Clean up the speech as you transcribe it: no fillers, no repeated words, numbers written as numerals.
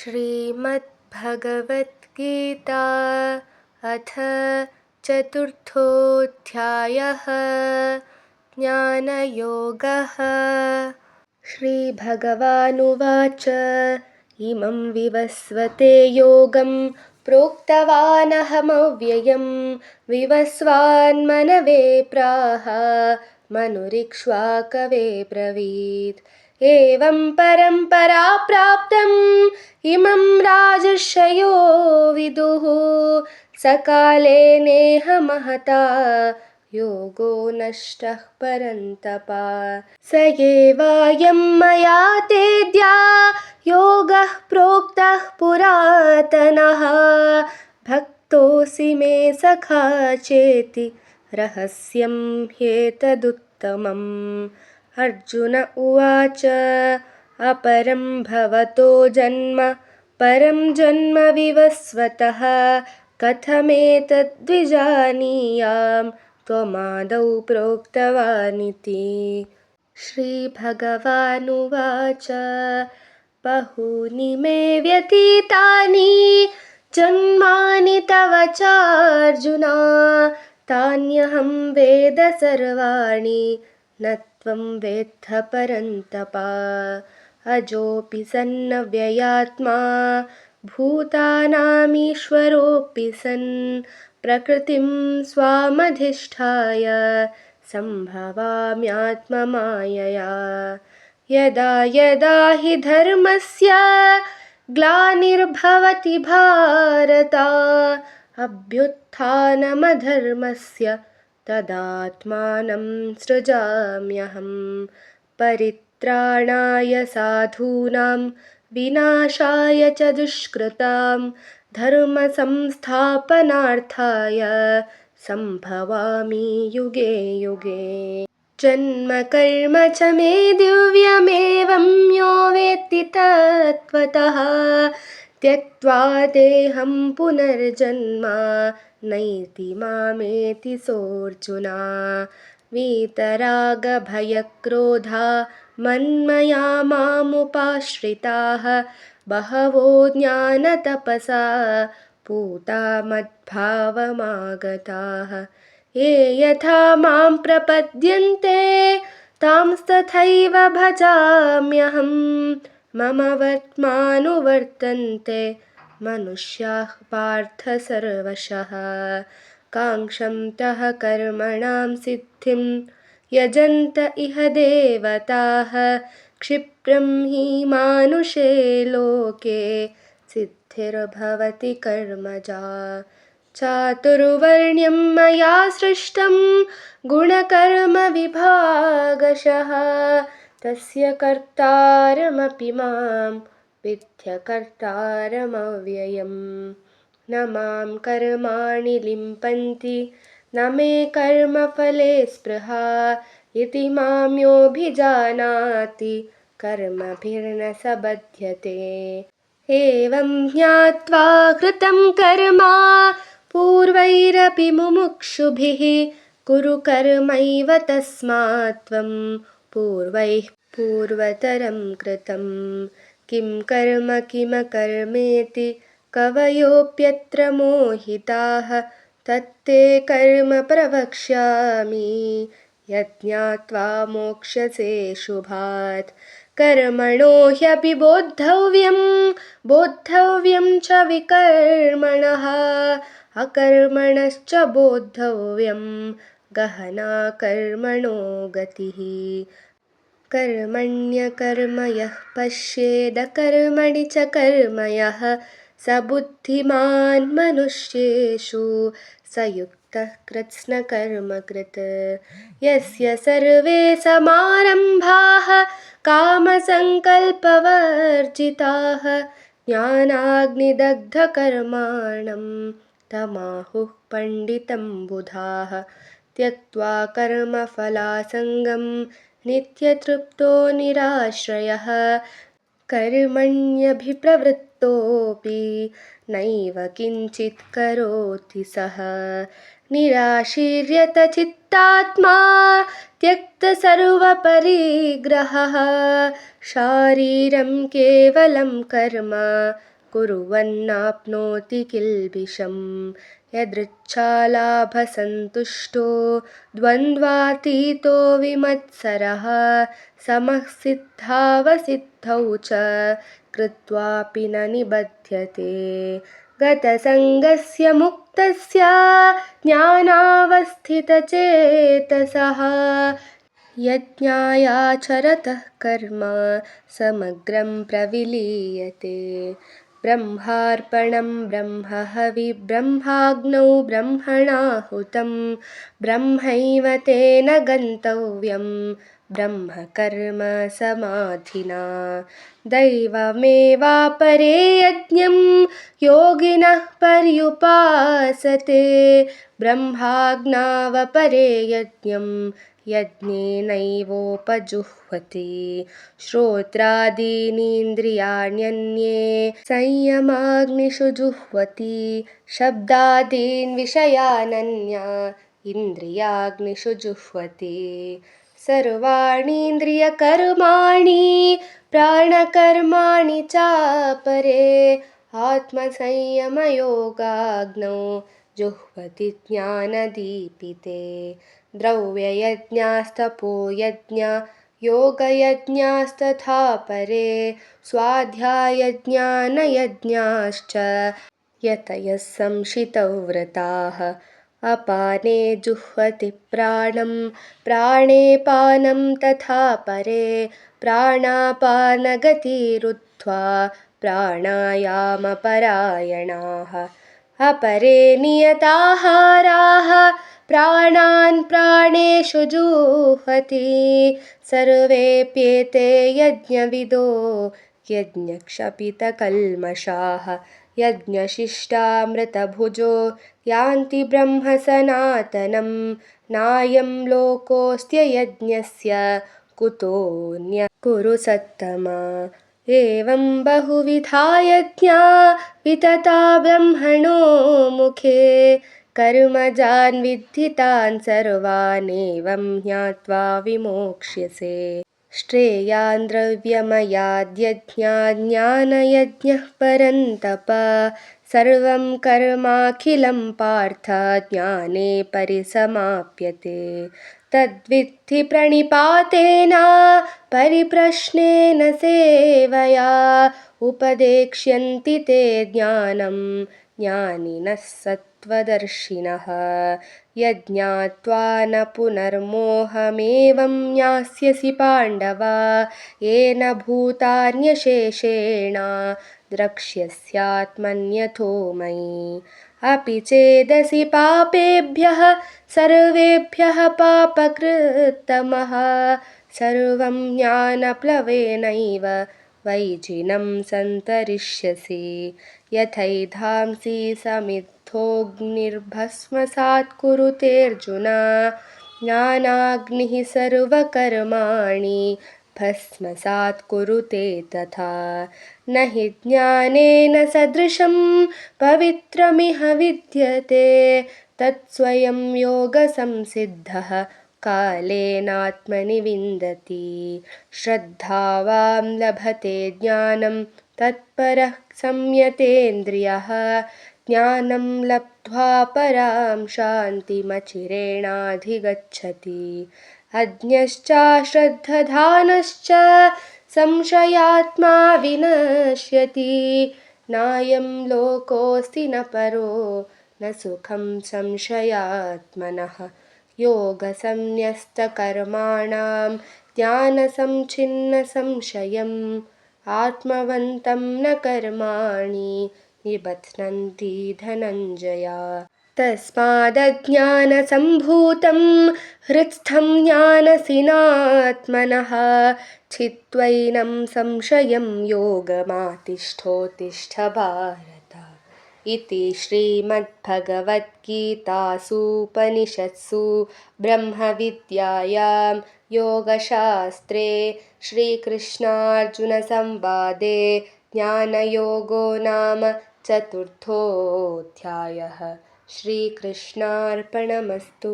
श्रीमद्भगवद्गीता अथ चतुर्थोऽध्यायः। ज्ञानयोगः। श्रीभगवानुवाच इमं विवस्वते योगं प्रोक्तवानहमव्ययं विवस्वान्मनवे प्राह मनुरिक्ष्वाकवे ब्रवीत्। एवं परम्परा प्राप्तम् इमं राजर्षयो विदुः सकाले नेह महता योगो नष्टः परन्तप। स एवायं मया तेद्या योगः प्रोक्तः पुरातनः भक्तोऽसि मे सखा चेति रहस्यं ह्येतदुत्तमम्। अर्जुन उवाच अपरं भवतो जन्म परं जन्म विवस्वतः कथमेतद्विजानीयाम् त्वमादौ प्रोक्तवानिति। श्रीभगवानुवाच बहूनि मे व्यतीतानि जन्मानि तव चार्जुन तान्यहं वेद सर्वाणि न त्वं वेत्थ परन्तप। अजोऽपि सन्नव्ययात्मा भूतानामीश्वरोऽपि सन् प्रकृतिं स्वामधिष्ठाय सम्भवाम्यात्ममायया। यदा यदा हि धर्मस्य ग्लानिर्भवति भारत अभ्युत्थानमधर्मस्य तदात्मानं सृजाम्यहं। परित्राणाय साधूनां विनाशाय च दुष्कृतां धर्मसंस्थापनार्थाय सम्भवामि युगे युगे। जन्म कर्म च मे दिव्यमेवं यो वेत्ति तत्त्वतः त्यक्त्वा देहं पुनर्जन्म नैति मामेति सोऽर्जुन। वीतरागभयक्रोधा मन्मया मामुपाश्रिताः बहवो ज्ञानतपसा पूता मद्भावमागताः। ये यथा मां प्रपद्यन्ते तांस्तथैव भजाम्यहं। मम वर्त्मानुवर्तन्ते मनुष्याः पार्थ सर्वशः। काङ्क्षन्तः कर्मणां सिद्धिं यजन्त इह देवताः क्षिप्रं हि मानुषे लोके सिद्धिर्भवति कर्मजा। चातुर्वर्ण्यं मया सृष्टं गुणकर्मविभागशः तस्य कर्तारमपि मां विद्यकर्तारमव्ययम्। न मां कर्माणि लिम्पन्ति न मे कर्मफले स्पृहा इति मां योऽभिजानाति कर्मभिर्न स बध्यते। एवं ज्ञात्वा कृतं कर्म पूर्वैरपि मुमुक्षुभिः कुरु कर्मैव तस्मात् त्वं पूर्वैः पूर्वतरं कृतं। किं कर्म किमकर्मेति कवयोऽप्यत्र मोहिताः तत्ते कर्म प्रवक्ष्यामि यज्ञात्वा मोक्ष्यसे शुभात्। कर्मणो ह्यपि बोद्धव्यं च विकर्मणः अकर्मणश्च बोद्धव्यं गहना कर्मणो गतिः। कर्मण्यकर्म यः पश्येदकर्मणि च कर्म यः स बुद्धिमान् मनुष्येषु स युक्तः कृत्स्नकर्मकृत्। यस्य सर्वे समारम्भाः कामसङ्कल्पवर्जिताः ज्ञानाग्निदग्धकर्माणं तमाहुः पण्डितं बुधाः। त्यक्त्वा कर्मफलासङ्गं नित्यतृप्तो निराश्रयः कर्मण्यभिप्रवृत्तोऽपि नैव किञ्चित् करोति सः। निराशीर्यतचित्तात्मा त्यक्तसर्वपरिग्रहः शारीरं केवलं कर्म कुर्वन्नाप्नोति किल्बिषम् यदृच्छालाभसन्तुष्टो द्वन्द्वातीतो विमत्सरः समः सिद्धावसिद्धौ च कृत्वापि न निबध्यते गतसङ्गस्य मुक्तस्य ज्ञानावस्थितचेतसः यज्ञायाचरतः कर्म समग्रं प्रविलीयते ब्रह्मार्पणं ब्रह्महवि ब्रह्माग्नौ ब्रह्मणाहुतं ब्रह्मैव तेन गन्तव्यं ब्रह्मकर्म समाधिना दैवमेवापरे यज्ञं योगिनः पर्युपासते ब्रह्माज्ञावपरे यज्ञं यज्ञेनैवोपजुह्वति श्रोत्रादीनीन्द्रियाण्यन्ये संयमाग्निषु जुह्वति शब्दादीन् विषयानन्या इन्द्रियाग्निषु जुह्वति सर्वाणीन्द्रियकर्माणि प्राणकर्माणि चापरे आत्मसंयमयोगाग्नौ जुह्वति ज्ञानदीपिते द्रव्ययज्ञास्तपोयज्ञा योगयज्ञास्तथा परे स्वाध्यायज्ञानयज्ञाश्च यतयः संशितव्रताः अपाने जुह्वति प्राणं प्राणे पानं तथा परे प्राणापानगतिरुत्वा प्राणायामपरायणाः अपरे नियताहाराः प्राणान् प्राणेषु जुह्वति सर्वेऽप्येते यज्ञविदो यज्ञक्षपितकल्मषाः यज्ञशिष्टामृतभुजो यान्ति ब्रह्म सनातनं नायं लोकोऽस्त्ययज्ञस्य कुतोऽन्य कुरु सत्तमा एवं बहुविधा यज्ञा वितता ब्रह्मणो मुखे कर्मजान् विद्धितान् सर्वानेवं ज्ञात्वा विमोक्ष्यसे श्रेयान् द्रव्यमयाद्यज्ञात् ज्ञानयज्ञः परन्तप सर्वं कर्माखिलं पार्थ ज्ञाने परिसमाप्यते तद्विद्धि प्रणिपातेन परिप्रश्नेन सेवया उपदेक्ष्यन्ति ते ज्ञानं ज्ञानिनः सत्त्वदर्शिनः यज्ञात्वा न पुनर्मोहमेवं ज्ञास्यसि पाण्डव येन भूतान्यशेषेण द्रक्ष्यस्यात्मन्यथो मयि अपि चेदसि पापेभ्यः सर्वेभ्यः पापकृत्तमः सर्वं ज्ञानप्लवेनैव वैजिनं सन्तरिष्यसि यथैधांसि समिद्धोऽग्निर्भस्मसात् कुरुतेऽर्जुन ज्ञानाग्निः सर्वकर्माणि भस्मसात् कुरुते तथा न हि ज्ञानेन सदृशं पवित्रमिह विद्यते तत्स्वयं योगसंसिद्धः कालेनात्मनि विन्दति श्रद्धावां लभते ज्ञानं तत्परः संयतेन्द्रियः ज्ञानं लब्ध्वा परां शान्तिमचिरेणाधिगच्छति अज्ञश्चाश्रद्धधानश्च संशयात्मा विनश्यति नायं लोकोऽस्ति न परो न सुखं संशयात्मनः योगसंन्यस्तकर्माणां ज्ञानसंच्छिन्नसंशयम् आत्मवन्तं न कर्माणि निबध्नन्ति धनञ्जया तस्मादज्ञानसम्भूतं हृत्स्थं ज्ञानसिनात्मनः छित्त्वैनं संशयं योगमातिष्ठोत्तिष्ठ भारत इति श्रीमद्भगवद्गीतासूपनिषत्सु ब्रह्मविद्यायां योगशास्त्रे श्रीकृष्णार्जुनसंवादे ज्ञानयोगो नाम चतुर्थोऽध्यायः श्रीकृष्णार्पणमस्तु।